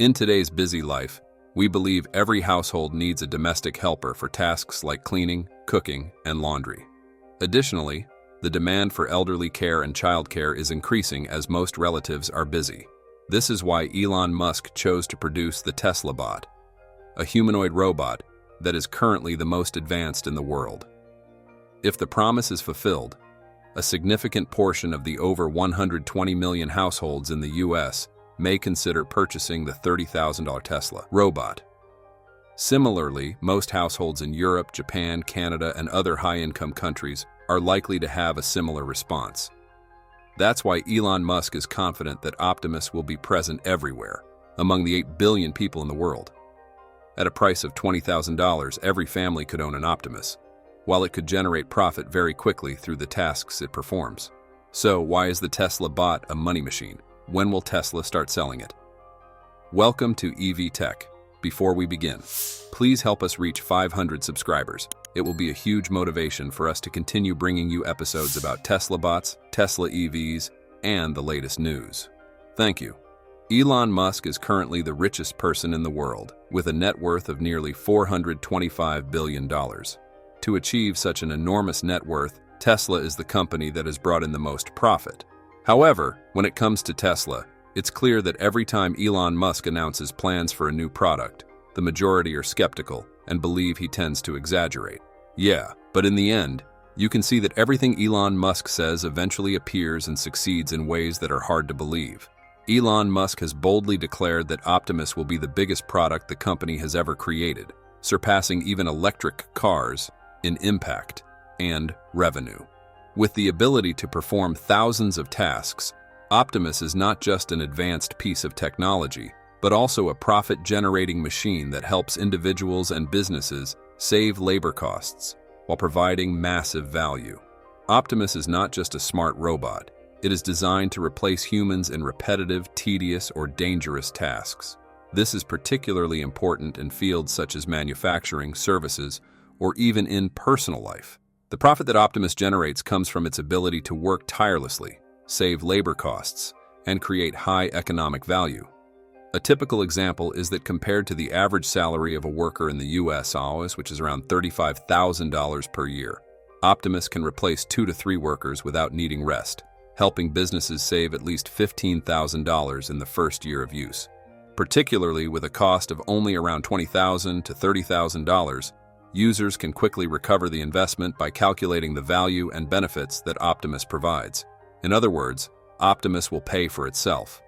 In today's busy life, we believe every household needs a domestic helper for tasks like cleaning, cooking, and laundry. Additionally, the demand for elderly care and childcare is increasing as most relatives are busy. This is why Elon Musk chose to produce the Tesla bot, a humanoid robot that is currently the most advanced in the world. If the promise is fulfilled, a significant portion of the over 120 million households in the US may consider purchasing the $30,000 Tesla robot. Similarly, most households in Europe, Japan, Canada, and other high-income countries are likely to have a similar response. That's why Elon Musk is confident that Optimus will be present everywhere, among the 8 billion people in the world. At a price of $20,000, every family could own an Optimus, while it could generate profit very quickly through the tasks it performs. So, why is the Tesla bot a money machine? When will Tesla start selling it? Welcome to evtech. Before we begin, please help us reach 500 subscribers. It will be a huge motivation for us to continue bringing you episodes about Tesla bots, Tesla EVs, and the latest news. Thank you. Elon Musk is currently the richest person in the world, with a net worth of nearly $425 billion. To achieve such an enormous net worth, Tesla is the company that has brought in the most profit. However, when it comes to Tesla, it's clear that every time Elon Musk announces plans for a new product, the majority are skeptical and believe he tends to exaggerate. Yeah, but in the end, you can see that everything Elon Musk says eventually appears and succeeds in ways that are hard to believe. Elon Musk has boldly declared that Optimus will be the biggest product the company has ever created, surpassing even electric cars in impact and revenue. With the ability to perform thousands of tasks, Optimus is not just an advanced piece of technology, but also a profit-generating machine that helps individuals and businesses save labor costs while providing massive value. Optimus is not just a smart robot. It is designed to replace humans in repetitive, tedious, or dangerous tasks. This is particularly important in fields such as manufacturing, services, or even in personal life. The profit that Optimus generates comes from its ability to work tirelessly, save labor costs, and create high economic value. A typical example is that compared to the average salary of a worker in the US, which is around $35,000 per year, Optimus can replace 2 to 3 workers without needing rest, helping businesses save at least $15,000 in the first year of use. Particularly with a cost of only around $20,000 to $30,000, users can quickly recover the investment by calculating the value and benefits that Optimus provides. In other words, Optimus will pay for itself.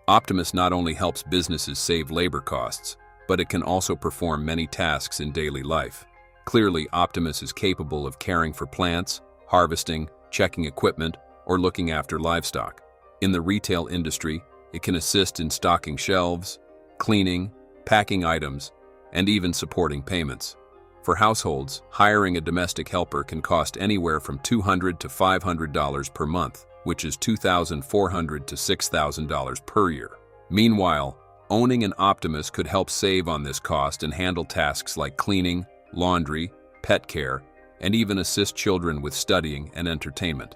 Optimus not only helps businesses save labor costs, but it can also perform many tasks in daily life. Clearly, Optimus is capable of caring for plants, harvesting, checking equipment, or looking after livestock. In the retail industry, it can assist in stocking shelves, cleaning, packing items, and even supporting payments. For households, hiring a domestic helper can cost anywhere from $200 to $500 per month, which is $2,400 to $6,000 per year. Meanwhile, owning an Optimus could help save on this cost and handle tasks like cleaning, laundry, pet care, and even assist children with studying and entertainment.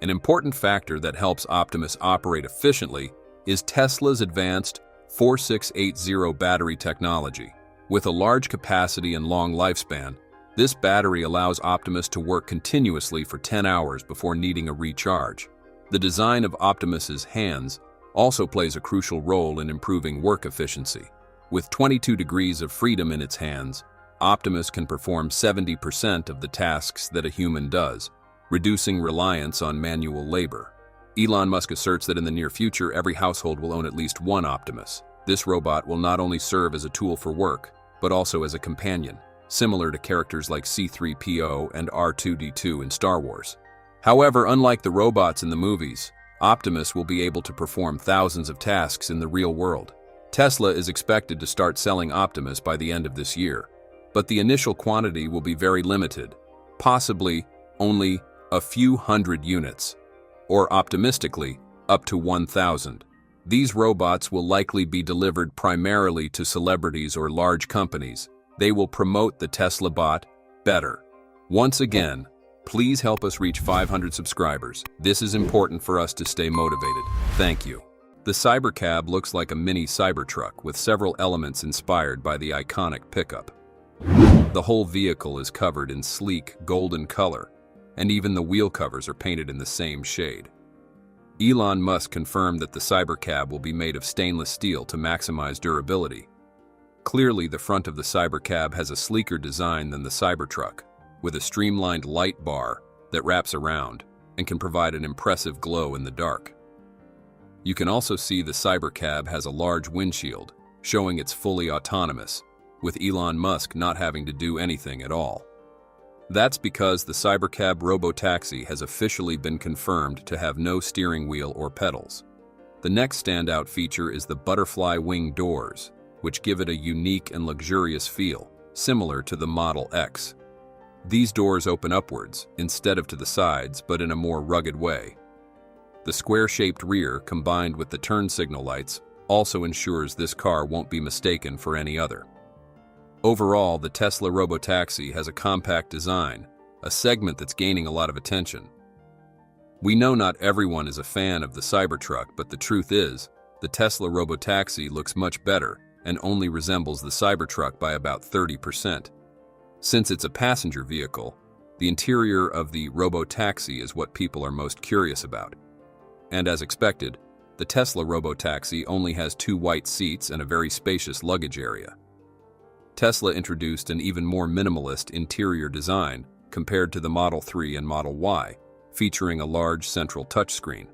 An important factor that helps Optimus operate efficiently is Tesla's advanced 4680 battery technology. With a large capacity and long lifespan, this battery allows Optimus to work continuously for 10 hours before needing a recharge. The design of Optimus's hands also plays a crucial role in improving work efficiency. With 22 degrees of freedom in its hands, Optimus can perform 70% of the tasks that a human does, reducing reliance on manual labor. Elon Musk asserts that in the near future, every household will own at least one Optimus. This robot will not only serve as a tool for work, but also as a companion, similar to characters like C-3PO and R2-D2 in Star Wars. However, unlike the robots in the movies, Optimus will be able to perform thousands of tasks in the real world. Tesla is expected to start selling Optimus by the end of this year, but the initial quantity will be very limited, possibly only a few hundred units, or optimistically, up to 1,000. These robots will likely be delivered primarily to celebrities or large companies. They will promote the Tesla bot better. Once again, please help us reach 500 subscribers. This is important for us to stay motivated. Thank you. The Cybercab looks like a mini Cybertruck with several elements inspired by the iconic pickup. The whole vehicle is covered in sleek, golden color, and even the wheel covers are painted in the same shade. Elon Musk confirmed that the Cybercab will be made of stainless steel to maximize durability. Clearly, the front of the Cybercab has a sleeker design than the Cybertruck, with a streamlined light bar that wraps around and can provide an impressive glow in the dark. You can also see the Cybercab has a large windshield, showing it's fully autonomous, with Elon Musk not having to do anything at all. That's because the Cybercab robotaxi has officially been confirmed to have no steering wheel or pedals. The next standout feature is the butterfly wing doors, which give it a unique and luxurious feel, similar to the Model X. These doors open upwards, instead of to the sides, but in a more rugged way. The square-shaped rear, combined with the turn signal lights, also ensures this car won't be mistaken for any other. Overall, the Tesla robotaxi has a compact design, a segment that's gaining a lot of attention. We know not everyone is a fan of the Cybertruck, but the truth is, the Tesla robotaxi looks much better and only resembles the Cybertruck by about 30%. Since it's a passenger vehicle, the interior of the robotaxi is what people are most curious about. And as expected, the Tesla robotaxi only has 2 white seats and a very spacious luggage area. Tesla introduced an even more minimalist interior design compared to the Model 3 and Model Y, featuring a large central touchscreen.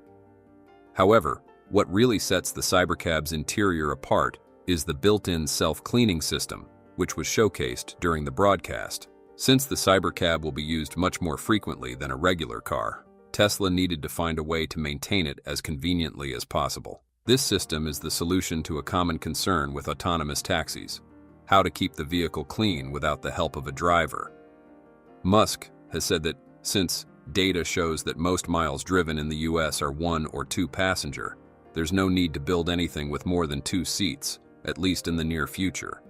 However, what really sets the Cybercab's interior apart is the built-in self-cleaning system, which was showcased during the broadcast. Since the Cybercab will be used much more frequently than a regular car, Tesla needed to find a way to maintain it as conveniently as possible. This system is the solution to a common concern with autonomous taxis: how to keep the vehicle clean without the help of a driver. Musk has said that since data shows that most miles driven in the US are 1 or 2 passenger, there's no need to build anything with more than 2 seats, at least in the near future.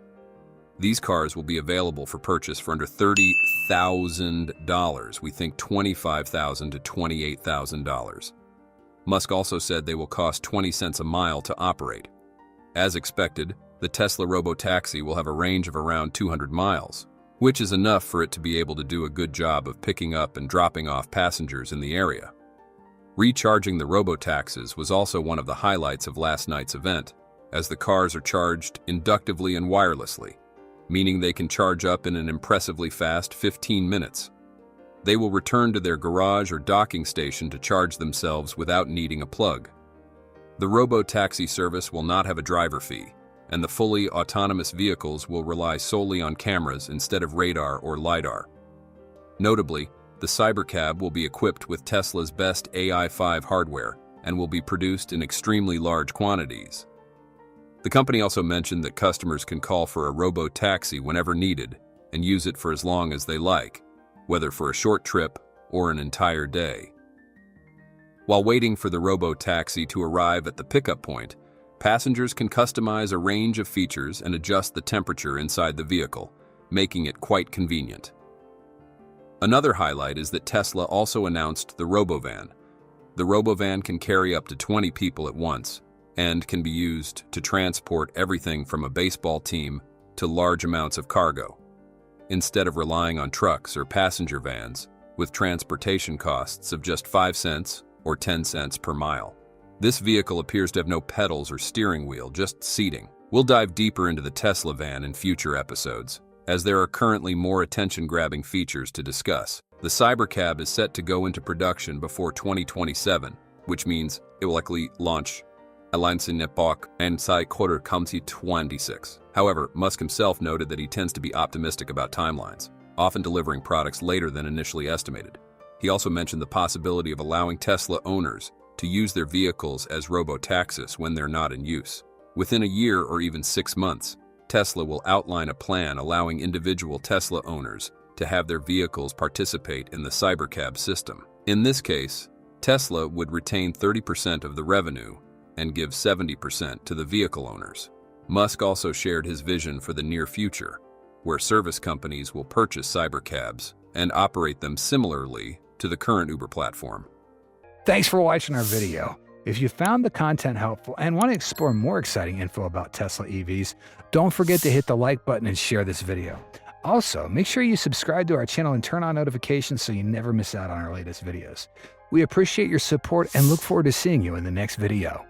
These cars will be available for purchase for under $30,000, we think $25,000 to $28,000. Musk also said they will cost 20 cents a mile to operate. As expected, the Tesla robotaxi will have a range of around 200 miles, which is enough for it to be able to do a good job of picking up and dropping off passengers in the area. Recharging the robotaxis was also one of the highlights of last night's event, as the cars are charged inductively and wirelessly, meaning they can charge up in an impressively fast 15 minutes. They will return to their garage or docking station to charge themselves without needing a plug. The robo-taxi service will not have a driver fee, and the fully autonomous vehicles will rely solely on cameras instead of radar or LiDAR. Notably, the Cybercab will be equipped with Tesla's best AI-5 hardware and will be produced in extremely large quantities. The company also mentioned that customers can call for a robo-taxi whenever needed and use it for as long as they like, whether for a short trip or an entire day. While waiting for the robo-taxi to arrive at the pickup point, passengers can customize a range of features and adjust the temperature inside the vehicle, making it quite convenient. Another highlight is that Tesla also announced the RoboVan. The RoboVan can carry up to 20 people at once, and can be used to transport everything from a baseball team to large amounts of cargo, instead of relying on trucks or passenger vans, with transportation costs of just 5 cents or 10 cents per mile. This vehicle appears to have no pedals or steering wheel, just seating. We'll dive deeper into the Tesla van in future episodes, as there are currently more attention-grabbing features to discuss. The Cybercab is set to go into production before 2027, which means it will likely launch and quarter 2026. However, Musk himself noted that he tends to be optimistic about timelines, often delivering products later than initially estimated. He also mentioned the possibility of allowing Tesla owners to use their vehicles as robo-taxis when they're not in use. Within a year or even 6 months, Tesla will outline a plan allowing individual Tesla owners to have their vehicles participate in the Cybercab system. In this case, Tesla would retain 30% of the revenue and give 70% to the vehicle owners. Musk also shared his vision for the near future, where service companies will purchase Cybercabs and operate them similarly to the current Uber platform. Thanks for watching our video. If you found the content helpful and want to explore more exciting info about Tesla EVs, don't forget to hit the like button and share this video. Also, make sure you subscribe to our channel and turn on notifications so you never miss out on our latest videos. We appreciate your support and look forward to seeing you in the next video.